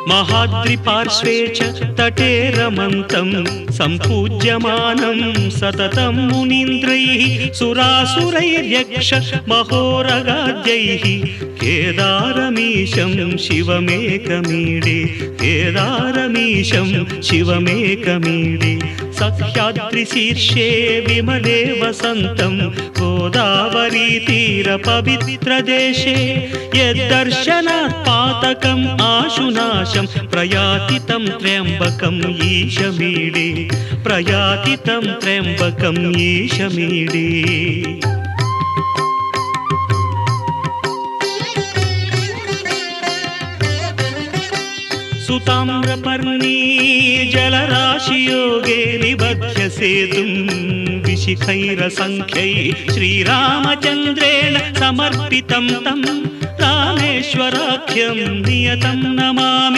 महाद्रिपार्श्वे च तटे रमन्तं सम्पूज्यमानं सततं मुनीन्द्रैः सुरासुरैर्यक्ष महोरगाद्यैः केदारमीशं शिवमेकमीडे केदारमीशं शिवमेकमीडे सह्याद्रिशीर्षे विमले वसन्तं गोदावरीतीरपवित्रदेशे यद्दर्शनात् पातकम् आशुनाशं प्रयाति तं त्र्यम्बकम् ईशमीडे प्रयाति तं त्र्यम्बकम् ईशमीडे सुताम्रपर्णी जलराशियोगे निबध्य सेतुं विशिखैरसङ्ख्यैः श्रीरामचन्द्रेण समर्पितं तं रामेश्वराख्यं नियतं नमामि।